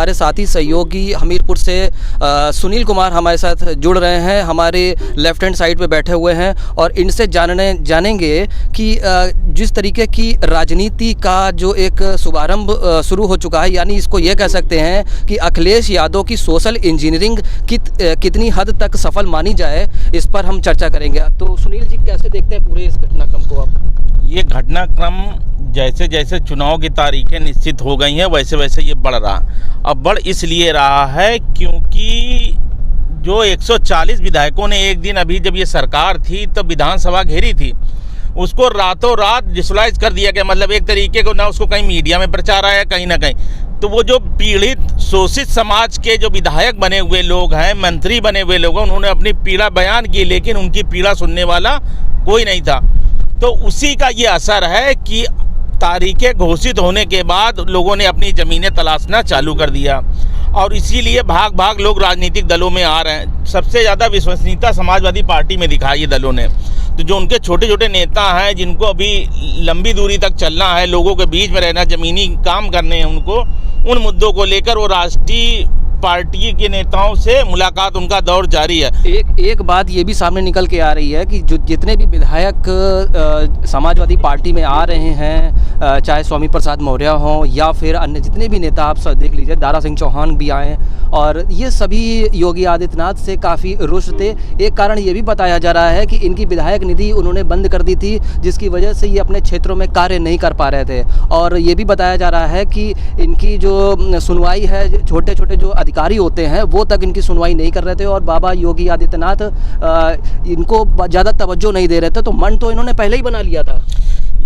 हमारे साथी सहयोगी हमीरपुर से सुनील कुमार हमारे साथ जुड़ रहे हैं, हमारे लेफ्ट हैंड साइड पे बैठे हुए हैं और इनसे जानेंगे कि जिस तरीके की राजनीति का जो एक शुभारंभ शुरू हो चुका है, यानी इसको ये कह सकते हैं कि अखिलेश यादव की सोशल इंजीनियरिंग कितनी हद तक सफल मानी जाए, इस पर हम चर्चा करेंगे। तो सुनील जी, कैसे देखते हैं पूरे इस घटनाक्रम को आप? ये घटनाक्रम जैसे जैसे चुनाव की तारीखें निश्चित हो गई हैं वैसे वैसे ये बढ़ रहा। अब बढ़ इसलिए रहा है क्योंकि जो 140 विधायकों ने एक दिन, अभी जब ये सरकार थी तो विधानसभा घेरी थी, उसको रातों रात डिसलाइज कर दिया गया। मतलब एक तरीके को ना उसको कहीं मीडिया में प्रचार आया, कहीं ना कहीं। तो वो जो पीड़ित शोषित समाज के जो विधायक बने हुए लोग हैं, मंत्री बने हुए लोग हैं, उन्होंने अपनी पीड़ा बयान की, लेकिन उनकी पीड़ा सुनने वाला कोई नहीं था। तो उसी का ये असर है कि तारीखें घोषित होने के बाद लोगों ने अपनी ज़मीनें तलाशना चालू कर दिया और इसीलिए भाग भाग लोग राजनीतिक दलों में आ रहे हैं। सबसे ज़्यादा विश्वसनीयता समाजवादी पार्टी में दिखाई ये दलों ने। तो जो उनके छोटे छोटे नेता हैं, जिनको अभी लंबी दूरी तक चलना है, लोगों के बीच में रहना, ज़मीनी काम करने हैं उनको, उन मुद्दों को लेकर वो राष्ट्रीय पार्टी के नेताओं से मुलाकात उनका दौर जारी है। एक बात ये भी सामने निकल के आ रही है कि जो जितने भी विधायक समाजवादी पार्टी में आ रहे हैं, चाहे स्वामी प्रसाद मौर्य हों या फिर अन्य जितने भी नेता, आप सब देख लीजिए, दारा सिंह चौहान भी आए और ये सभी योगी आदित्यनाथ से काफ़ी रुष्ट थे। एक कारण ये भी बताया जा रहा है कि इनकी विधायक निधि उन्होंने बंद कर दी थी, जिसकी वजह से ये अपने क्षेत्रों में कार्य नहीं कर पा रहे थे। और ये भी बताया जा रहा है कि इनकी जो सुनवाई है, छोटे छोटे जो अधिकारी होते हैं वो तक इनकी सुनवाई नहीं कर रहे थे और बाबा योगी आदित्यनाथ इनको ज़्यादा तवज्जो नहीं दे रहे थे। तो मन तो इन्होंने पहले ही बना लिया था।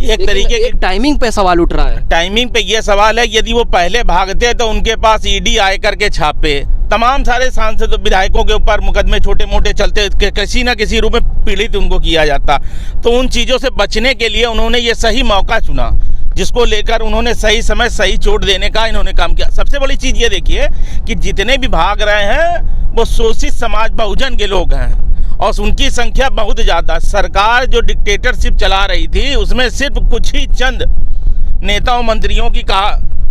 एक तरीके की टाइमिंग पे सवाल उठ रहा है। टाइमिंग पे ये सवाल है, यदि वो पहले भागते तो उनके पास ईडी आय करके छापे, तमाम सारे सांसद विधायकों के ऊपर मुकदमे छोटे मोटे चलते, किसी न किसी रूप में पीड़ित उनको किया जाता। तो उन चीज़ों से बचने के लिए उन्होंने ये सही मौका चुना, जिसको लेकर उन्होंने सही समय सही चोट देने का इन्होंने काम किया। सबसे बड़ी चीज़ ये देखिए कि जितने भी भाग रहे हैं वो शोषित समाज बहुजन के लोग हैं और उनकी संख्या बहुत ज़्यादा। सरकार जो डिक्टेटरशिप चला रही थी उसमें सिर्फ कुछ ही चंद नेताओं मंत्रियों की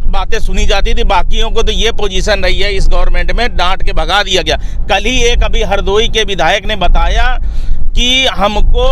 बातें सुनी जाती थी, बाकियों को तो ये पोजीशन रही है इस गवर्नमेंट में, डांट के भगा दिया गया। कल ही एक अभी हरदोई के विधायक ने बताया कि हमको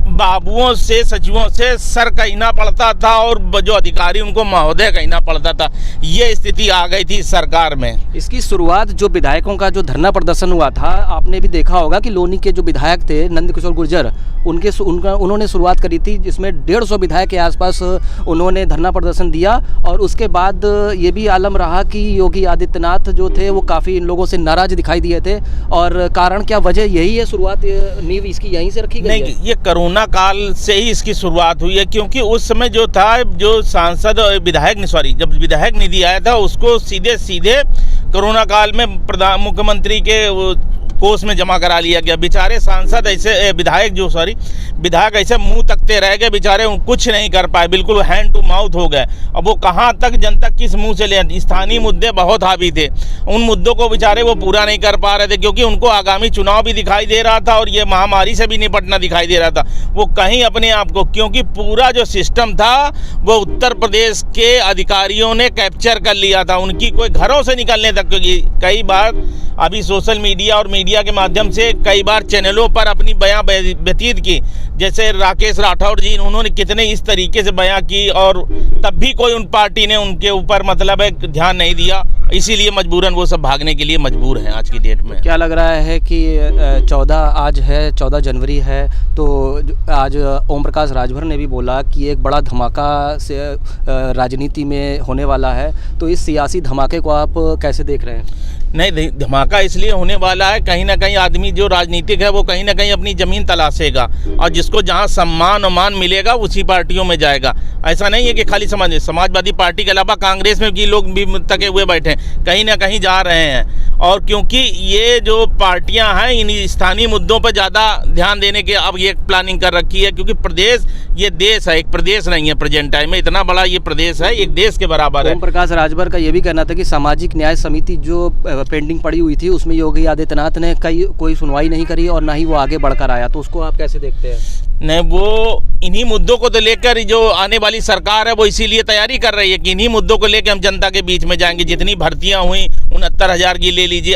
बाबुओं से, सचिवों से सर कहना पड़ता था और जो अधिकारी उनको महोदय कहना पड़ता था। ये स्थिति आ गई थी सरकार में। इसकी शुरुआत जो विधायकों का जो धरना प्रदर्शन हुआ था, आपने भी देखा होगा कि लोनी के जो विधायक थे नंदकिशोर गुर्जर, उन्होंने शुरुआत करी थी, जिसमें 150 विधायक के आसपास उन्होंने धरना प्रदर्शन दिया। और उसके बाद ये भी आलम रहा कि योगी आदित्यनाथ जो थे वो काफ़ी इन लोगों से नाराज दिखाई दिए थे। और कारण क्या, वजह यही है, शुरुआत नींव इसकी यहीं से रखी गई है। ये कोरोना काल से ही इसकी शुरुआत हुई है, क्योंकि उस समय जो था, जो सांसद जब विधायक निधि आया था उसको सीधे सीधे कोरोना काल में मुख्यमंत्री के कोष में जमा करा लिया गया। बेचारे सांसद ऐसे विधायक ऐसे मुंह तकते रह गए, बेचारे कुछ नहीं कर पाए, बिल्कुल हैंड टू माउथ हो गए। अब वो कहाँ तक जनता किस मुंह से ले, स्थानीय मुद्दे बहुत हावी थे, उन मुद्दों को बेचारे वो पूरा नहीं कर पा रहे थे, क्योंकि उनको आगामी चुनाव भी दिखाई दे रहा था और ये महामारी से भी निपटना दिखाई दे रहा था। वो कहीं अपने आप को, क्योंकि पूरा जो सिस्टम था वो उत्तर प्रदेश के अधिकारियों ने कैप्चर कर लिया था, उनकी कोई घरों से निकलने तक। क्योंकि कई बार अभी सोशल मीडिया और मीडिया के माध्यम से कई बार चैनलों पर अपनी बयां व्यतीत की, जैसे राकेश राठौर जी, उन्होंने कितने इस तरीके से बयां की और तब भी कोई उन पार्टी ने उनके ऊपर मतलब है ध्यान नहीं दिया। इसीलिए मजबूरन वो सब भागने के लिए मजबूर हैं आज की डेट में। क्या लग रहा है कि 14 जनवरी है, तो आज ओम प्रकाश राजभर ने भी बोला कि एक बड़ा धमाका से राजनीति में होने वाला है, तो इस सियासी धमाके को आप कैसे देख रहे हैं? नहीं, धमाका इसलिए होने वाला है, कहीं ना कहीं आदमी जो राजनीतिक है वो कहीं ना कहीं अपनी ज़मीन तलाशेगा और जिसको जहां सम्मान और मान मिलेगा उसी पार्टियों में जाएगा। ऐसा नहीं है कि खाली समाजवादी पार्टी के अलावा कांग्रेस में भी लोग भी तके हुए बैठे हैं, कहीं ना कहीं जा रहे हैं। और क्योंकि ये जो पार्टियां हैं इन स्थानीय मुद्दों पर ज़्यादा ध्यान देने के अब ये प्लानिंग कर रखी है, क्योंकि प्रदेश, ये देश है, एक प्रदेश नहीं है। प्रेजेंट टाइम में इतना बड़ा ये प्रदेश है, एक देश के बराबर है। ओम प्रकाश राजभर का ये भी कहना था कि सामाजिक न्याय समिति जो पेंडिंग पड़ी हुई थी उसमें योगी आदित्यनाथ ने कोई सुनवाई नहीं करी और ना ही वो आगे बढ़कर आया, तो उसको आप कैसे देखते हैं? नहीं, वो इन्हीं मुद्दों को तो लेकर जो आने वाली सरकार है वो इसीलिए तैयारी कर रही है कि इन्हीं मुद्दों को लेकर हम जनता के बीच में जाएंगे। जितनी भर्तियां हुई 69,000 की ले लीजिए।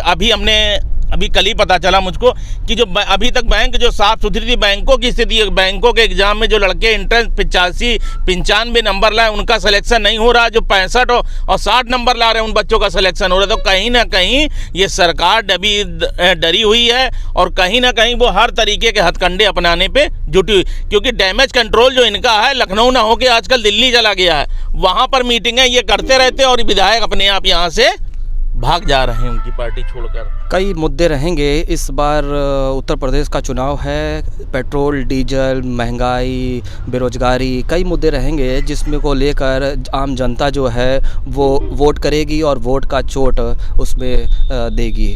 अभी कल ही पता चला मुझको कि जो अभी तक बैंक जो साफ सुथरी थी, बैंकों की स्थिति, बैंकों के एग्जाम में जो लड़के एंट्रेंस 85-95 नंबर लाए उनका सिलेक्शन नहीं हो रहा। जो 65 और 60 नंबर ला रहे हैं उन बच्चों का सिलेक्शन हो रहा है। तो कहीं ना कहीं ये सरकार डरी हुई है और कहीं ना कहीं वो हर तरीके के हथकंडे अपनाने पे जुटी हुई। क्योंकि डैमेज कंट्रोल जो इनका है, लखनऊ ना होके आजकल दिल्ली चला गया है। वहाँ पर मीटिंगें ये करते रहते हैं और विधायक अपने आप यहाँ से भाग जा रहे हैं उनकी पार्टी छोड़कर। कई मुद्दे रहेंगे। इस बार उत्तर प्रदेश का चुनाव है। पेट्रोल, डीजल, महंगाई, बेरोजगारी, कई मुद्दे रहेंगे जिसमें को लेकर आम जनता जो है वो वोट करेगी और वोट का चोट उसमें देगी।